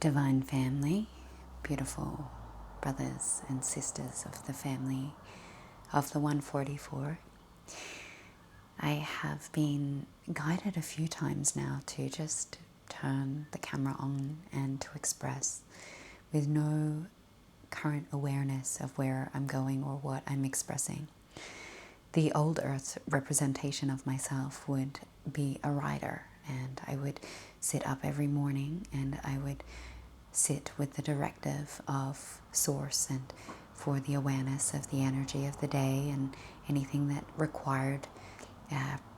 Divine family, beautiful brothers and sisters of the family of the 144. I have been guided a few times now to just turn the camera on and to express with no current awareness of where I'm going or what I'm expressing. The old earth representation of myself would be a writer, and I would sit up every morning and I would sit with the directive of source and for the awareness of the energy of the day and anything that required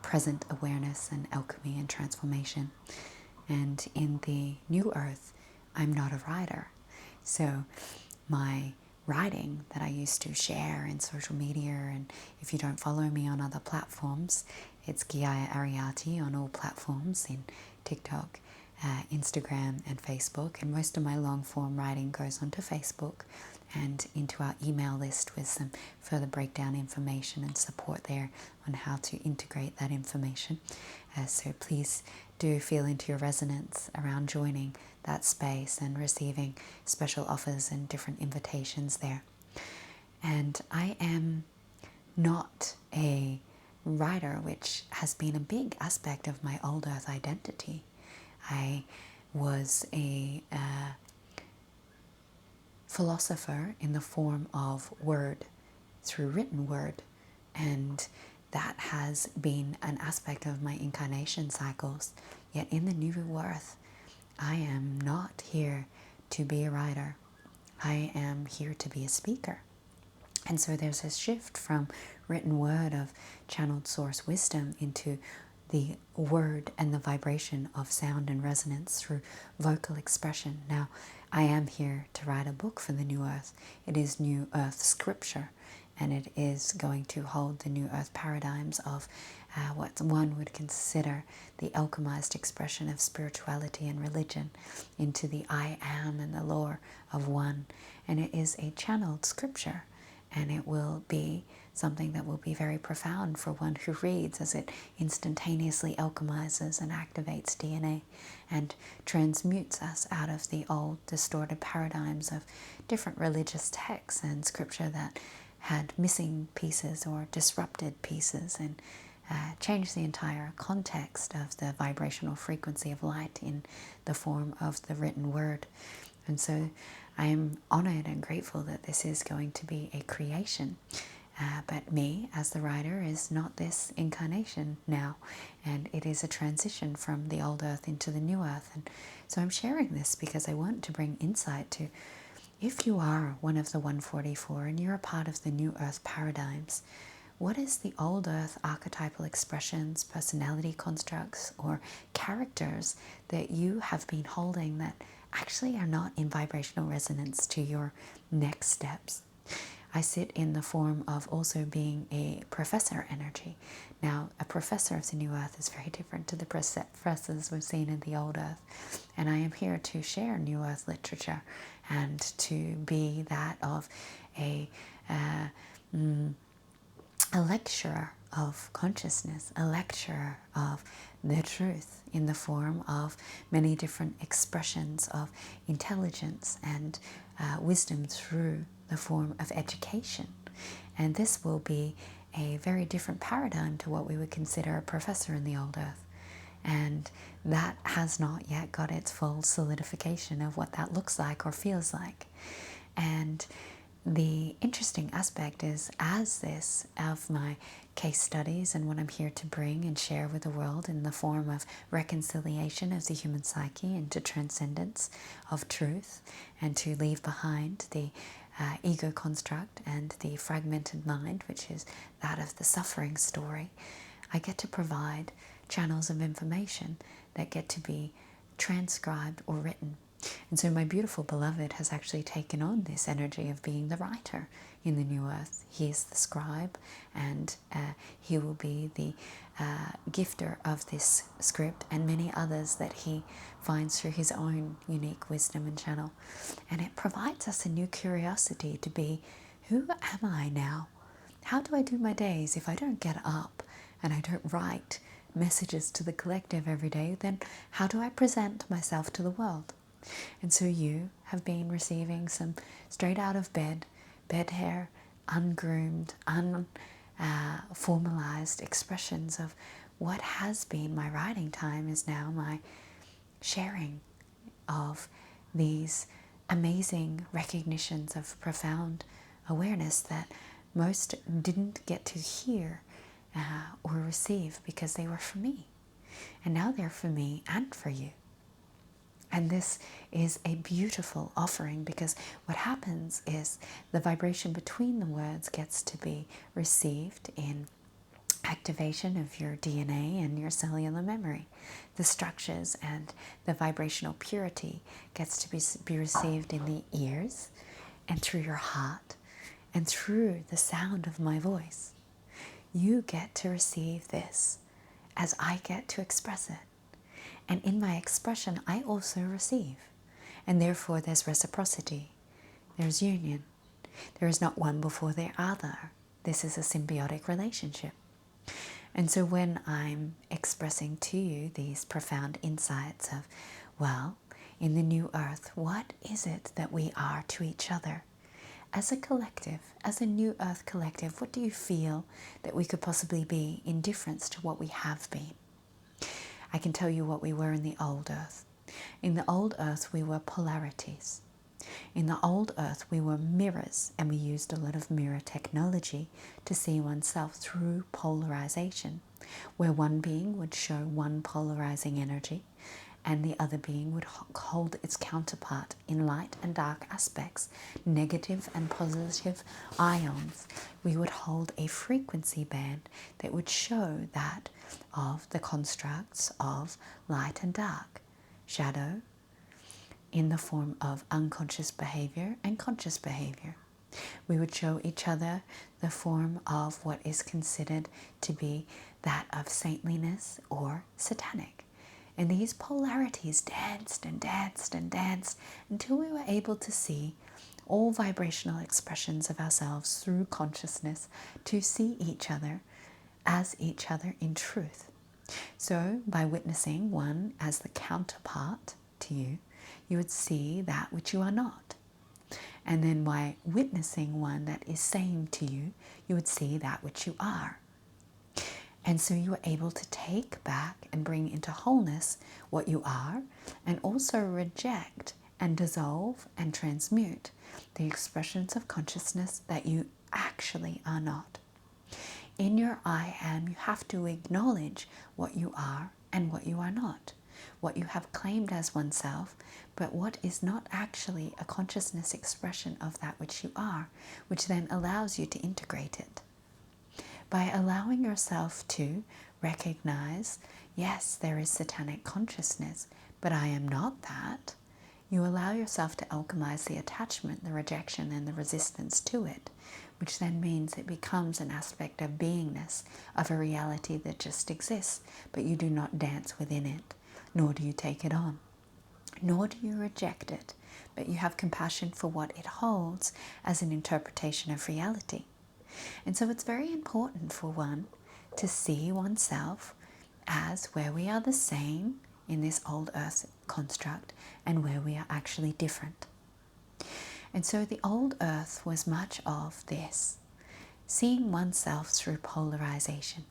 present awareness and alchemy and transformation. And in the new earth, I'm not a writer. So my writing that I used to share in social media, and if you don't follow me on other platforms, it's Geeia Ariati on all platforms in TikTok, Instagram and Facebook, and most of my long form writing goes onto Facebook and into our email list with some further breakdown information and support there on how to integrate that information. So please do feel into your resonance around joining that space and receiving special offers and different invitations there. And I am not a writer, which has been a big aspect of my old earth identity. I was a philosopher in the form of word, through written word, and that has been an aspect of my incarnation cycles. Yet in the new earth, I am not here to be a writer. I am here to be a speaker. And so there's a shift from written word of channeled source wisdom into the word and the vibration of sound and resonance through vocal expression. Now, I am here to write a book for the new earth. It is new earth scripture, and it is going to hold the new earth paradigms of what one would consider the alchemized expression of spirituality and religion into the I am and the lore of one. And it is a channeled scripture, and it will be something that will be very profound for one who reads, as it instantaneously alchemizes and activates DNA and transmutes us out of the old distorted paradigms of different religious texts and scripture that had missing pieces or disrupted pieces, and changed the entire context of the vibrational frequency of light in the form of the written word. And so I am honored and grateful that this is going to be a creation. But me, as the writer, is not this incarnation now, and it is a transition from the old earth into the new earth. And so I'm sharing this because I want to bring insight to, if you are one of the 144 and you're a part of the new earth paradigms, what is the old earth archetypal expressions, personality constructs, or characters that you have been holding that actually are not in vibrational resonance to your next steps? I sit in the form of also being a professor energy. Now, a professor of the new earth is very different to the professors we've seen in the old earth. And I am here to share new earth literature and to be that of a lecturer of consciousness, a lecturer of the truth in the form of many different expressions of intelligence and wisdom through the form of education. And this will be a very different paradigm to what we would consider a professor in the old earth. And that has not yet got its full solidification of what that looks like or feels like. And the interesting aspect is, as this of my case studies and what I'm here to bring and share with the world in the form of reconciliation of the human psyche into transcendence of truth, and to leave behind the ego construct and the fragmented mind, which is that of the suffering story, I get to provide channels of information that get to be transcribed or written. And so my beautiful beloved has actually taken on this energy of being the writer in the new earth. He is the scribe, and he will be the gifter of this script and many others that he finds through his own unique wisdom and channel. And it provides us a new curiosity to be, who am I now? How do I do my days? If I don't get up and I don't write messages to the collective every day, then how do I present myself to the world? And so you have been receiving some straight out of bed hair, ungroomed, formalized expressions of what has been my writing time is now my sharing of these amazing recognitions of profound awareness that most didn't get to hear or receive because they were for me. And now they're for me and for you. And this is a beautiful offering because what happens is the vibration between the words gets to be received in activation of your DNA and your cellular memory. The structures and the vibrational purity gets to be received in the ears and through your heart and through the sound of my voice. You get to receive this as I get to express it. And in my expression, I also receive. And therefore, there's reciprocity. There's union. There is not one before the other. This is a symbiotic relationship. And so when I'm expressing to you these profound insights of, well, in the new earth, what is it that we are to each other? As a collective, as a new earth collective, what do you feel that we could possibly be in difference to what we have been? I can tell you what we were in the old earth. In the old earth, we were polarities. In the old earth, we were mirrors, and we used a lot of mirror technology to see oneself through polarization, where one being would show one polarizing energy, and the other being would hold its counterpart in light and dark aspects, negative and positive ions. We would hold a frequency band that would show that of the constructs of light and dark, shadow, in the form of unconscious behavior and conscious behavior. We would show each other the form of what is considered to be that of saintliness or satanic. And these polarities danced and danced and danced until we were able to see all vibrational expressions of ourselves through consciousness, to see each other as each other in truth. So by witnessing one as the counterpart to you, you would see that which you are not. And then by witnessing one that is same to you, you would see that which you are. And so you are able to take back and bring into wholeness what you are, and also reject and dissolve and transmute the expressions of consciousness that you actually are not. In your I am, you have to acknowledge what you are and what you are not, what you have claimed as oneself, but what is not actually a consciousness expression of that which you are, which then allows you to integrate it. By allowing yourself to recognize, yes, there is satanic consciousness, but I am not that, you allow yourself to alchemize the attachment, the rejection, and the resistance to it, which then means it becomes an aspect of beingness, of a reality that just exists, but you do not dance within it, nor do you take it on, nor do you reject it, but you have compassion for what it holds as an interpretation of reality. And so it's very important for one to see oneself as where we are the same in this old earth construct and where we are actually different. And so the old earth was much of this, seeing oneself through polarization,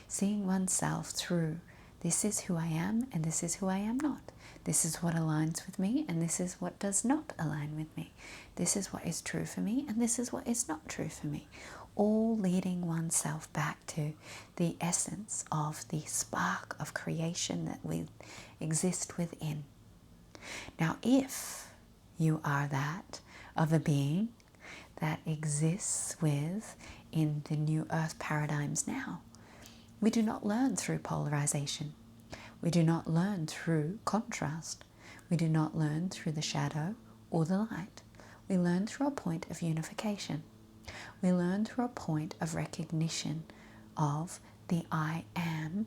seeing oneself through this is who I am and this is who I am not. This is what aligns with me and this is what does not align with me. This is what is true for me and this is what is not true for me. All leading oneself back to the essence of the spark of creation that we exist within. Now, if you are that of a being that exists in the new earth paradigms now, we do not learn through polarization. We do not learn through contrast. We do not learn through the shadow or the light. We learn through a point of unification. We learn through a point of recognition of the I am,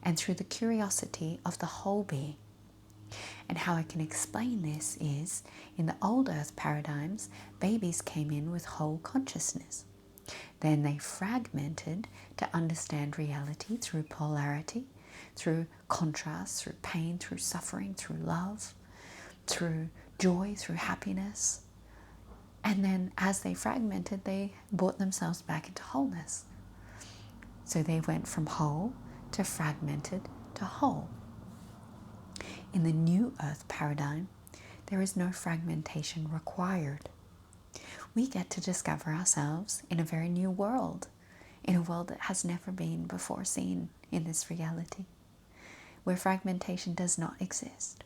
and through the curiosity of the whole being. And how I can explain this is, in the old earth paradigms, babies came in with whole consciousness. Then they fragmented to understand reality through polarity, through contrast, through pain, through suffering, through love, through joy, through happiness. And then as they fragmented, they brought themselves back into wholeness. So they went from whole to fragmented to whole. In the new earth paradigm, there is no fragmentation required. We get to discover ourselves in a very new world, in a world that has never been before seen in this reality, where fragmentation does not exist.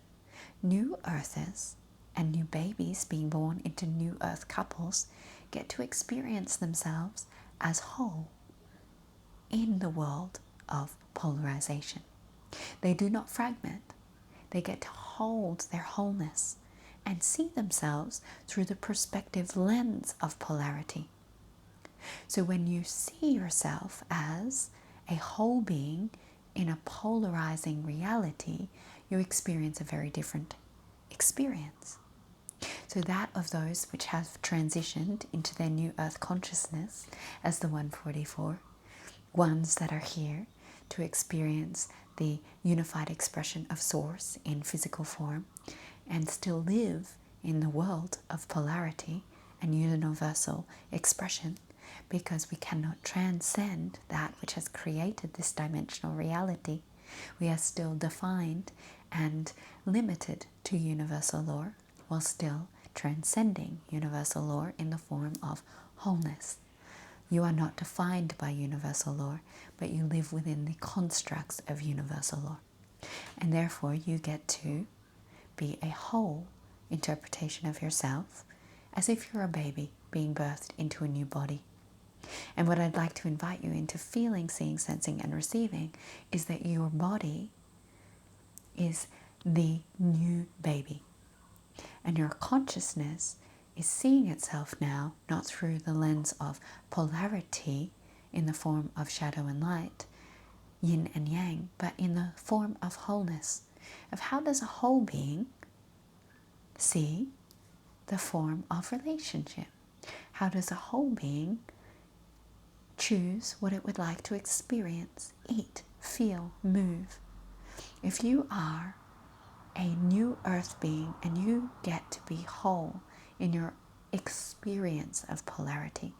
New earthers and new babies being born into new earth couples get to experience themselves as whole in the world of polarization. They do not fragment. They get to hold their wholeness and see themselves through the perspective lens of polarity. So when you see yourself as a whole being in a polarizing reality, you experience a very different experience. So that of those which have transitioned into their new earth consciousness as the 144, ones that are here to experience the unified expression of Source in physical form and still live in the world of polarity and universal expression, because we cannot transcend that which has created this dimensional reality. We are still defined and limited to universal law, while still transcending universal law in the form of wholeness. You are not defined by universal law, but you live within the constructs of universal law. And therefore you get to be a whole interpretation of yourself, as if you're a baby being birthed into a new body. And what I'd like to invite you into feeling, seeing, sensing, and receiving is that your body is the new baby. And your consciousness is seeing itself now not through the lens of polarity in the form of shadow and light, yin and yang, but in the form of wholeness, of how does a whole being see the form of relationship? How does a whole being choose what it would like to experience, eat, feel, move? If you are a new earth being and you get to be whole in your experience of polarity,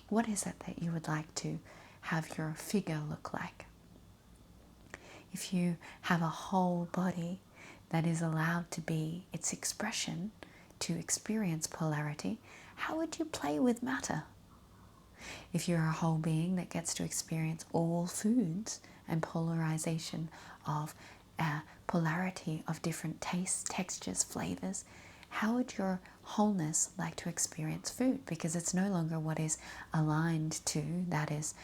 what is it that you would like to have your figure look like? If you have a whole body that is allowed to be its expression, to experience polarity, how would you play with matter? If you're a whole being that gets to experience all foods and polarization of polarity of different tastes, textures, flavors, how would your wholeness like to experience food? Because it's no longer what is aligned to, that is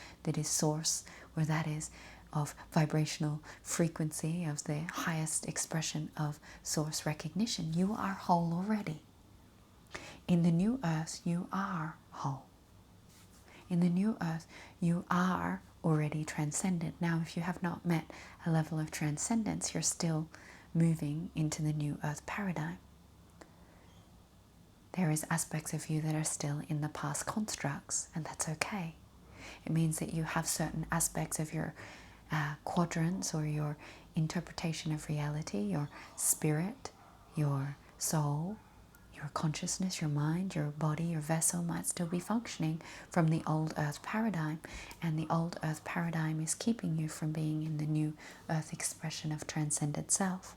source, or that is of vibrational frequency of the highest expression of source recognition. You are whole already. In the new earth, you are whole. In the new earth, you are already transcendent. Now, if you have not met a level of transcendence, you're still moving into the new earth paradigm. There is aspects of you that are still in the past constructs, and that's okay. It means that you have certain aspects of your quadrants or your interpretation of reality, your spirit, your soul, your consciousness, your mind, your body, your vessel might still be functioning from the old earth paradigm, and the old earth paradigm is keeping you from being in the new earth expression of transcended self.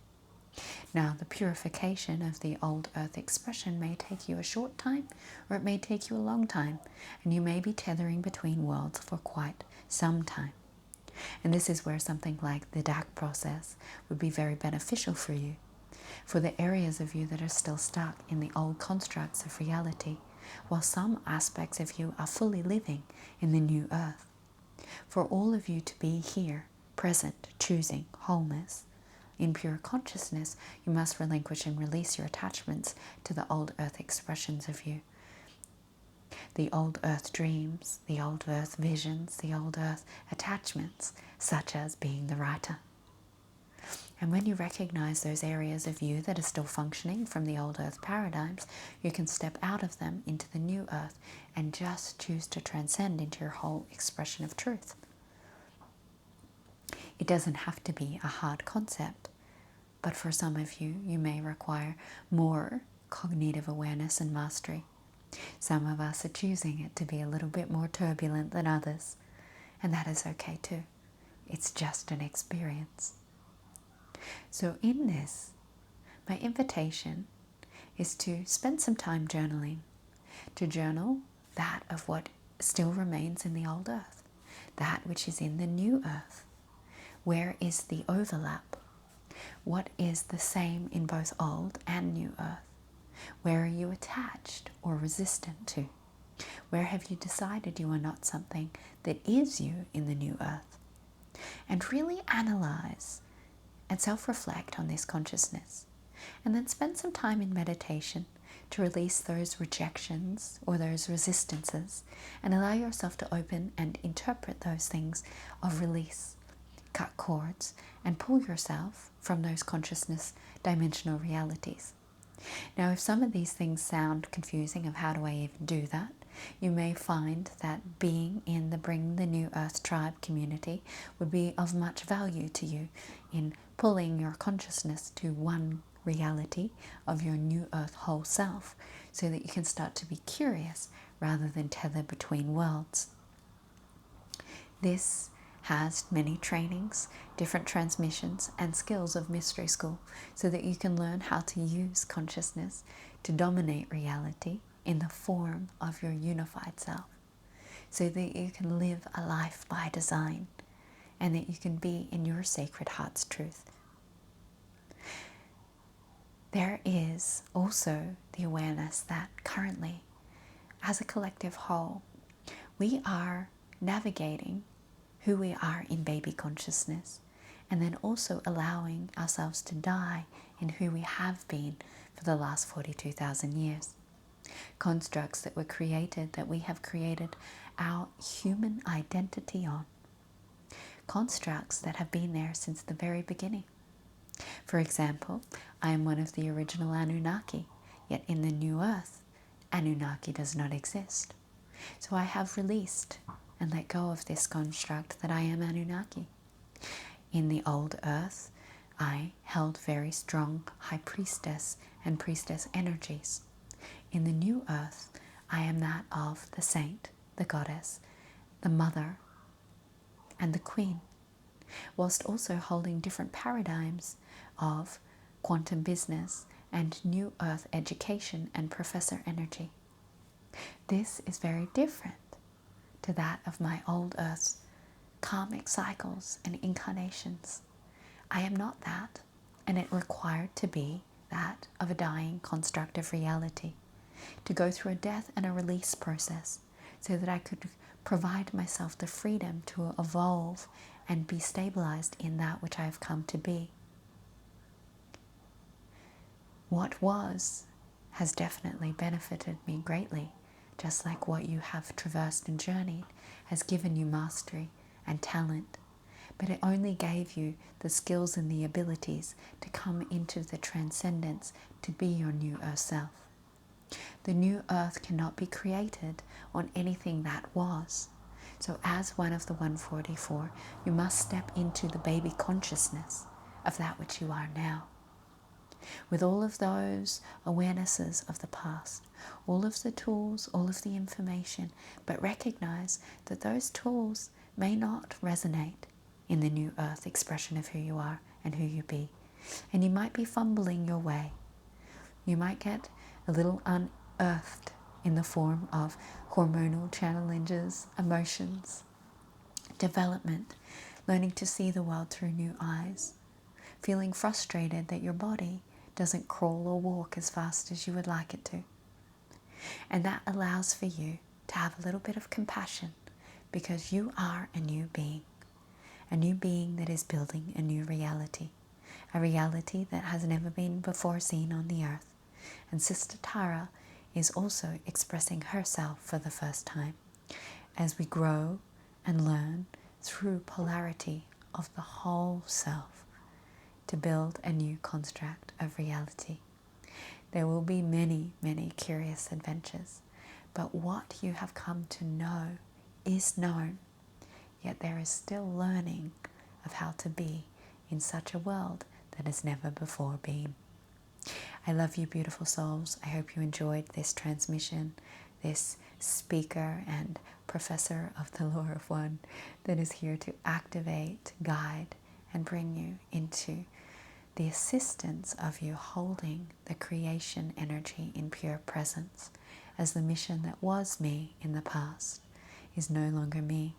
Now, the purification of the old earth expression may take you a short time, or it may take you a long time, and you may be tethering between worlds for quite some time. And this is where something like the DAC process would be very beneficial for you, for the areas of you that are still stuck in the old constructs of reality, while some aspects of you are fully living in the new earth. For all of you to be here, present, choosing wholeness, in pure consciousness, you must relinquish and release your attachments to the old earth expressions of you. The old earth dreams, the old earth visions, the old earth attachments, such as being the writer. And when you recognize those areas of you that are still functioning from the old earth paradigms, you can step out of them into the new earth and just choose to transcend into your whole expression of truth. It doesn't have to be a hard concept. But for some of you, you may require more cognitive awareness and mastery. Some of us are choosing it to be a little bit more turbulent than others, and that is okay too. It's just an experience. So in this, my invitation is to spend some time journaling, to journal that of what still remains in the old earth, that which is in the new earth. Where is the overlap? What is the same in both old and new earth? Where are you attached or resistant to? Where have you decided you are not something that is you in the new earth? And really analyze and self-reflect on this consciousness. And then spend some time in meditation to release those rejections or those resistances and allow yourself to open and interpret those things of release. Cut cords and pull yourself from those consciousness dimensional realities. Now, if some of these things sound confusing of how do I even do that, you may find that being in the Bring the New Earth tribe community would be of much value to you in pulling your consciousness to one reality of your new earth whole self so that you can start to be curious rather than tether between worlds. This has many trainings, different transmissions and skills of Mystery School so that you can learn how to use consciousness to dominate reality in the form of your unified self so that you can live a life by design and that you can be in your sacred heart's truth. There is also the awareness that currently, as a collective whole, we are navigating who we are in baby consciousness and then also allowing ourselves to die in who we have been for the last 42,000 years. Constructs that were created, that we have created our human identity on. Constructs that have been there since the very beginning. For example, I am one of the original Anunnaki, yet in the new earth, Anunnaki does not exist. So I have released and let go of this construct that I am Anunnaki. In the old earth, I held very strong high priestess and priestess energies. In the new earth, I am that of the saint, the goddess, the mother, and the queen, whilst also holding different paradigms of quantum business and new earth education and professor energy. This is very different to that of my old earth's karmic cycles and incarnations. I am not that, and it required to be that of a dying construct of reality, to go through a death and a release process so that I could provide myself the freedom to evolve and be stabilized in that which I have come to be. What was has definitely benefited me greatly, just like what you have traversed and journeyed has given you mastery and talent, but it only gave you the skills and the abilities to come into the transcendence to be your new earth self. The new earth cannot be created on anything that was. So as one of the 144, you must step into the baby consciousness of that which you are now. With all of those awarenesses of the past, all of the tools, all of the information, but recognize that those tools may not resonate in the new earth expression of who you are and who you be. And you might be fumbling your way. You might get a little unearthed in the form of hormonal challenges, emotions, development, learning to see the world through new eyes, feeling frustrated that your body doesn't crawl or walk as fast as you would like it to. And that allows for you to have a little bit of compassion because you are a new being that is building a new reality, a reality that has never been before seen on the earth. And Sister Tara is also expressing herself for the first time as we grow and learn through polarity of the whole self to build a new construct of reality. There will be many, many curious adventures, but what you have come to know is known, yet there is still learning of how to be in such a world that has never before been. I love you, beautiful souls. I hope you enjoyed this transmission, this speaker and professor of the Law of One that is here to activate, guide, and bring you into the assistance of you holding the creation energy in pure presence, as the mission that was me in the past is no longer me,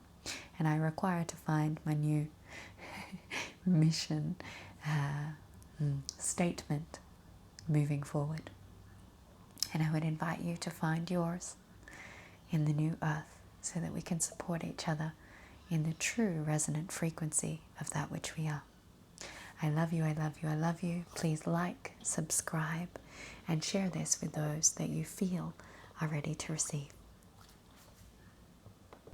and I require to find my new mission statement moving forward. And I would invite you to find yours in the new earth so that we can support each other in the true resonant frequency of that which we are. I love you, I love you, I love you. Please like, subscribe, and share this with those that you feel are ready to receive.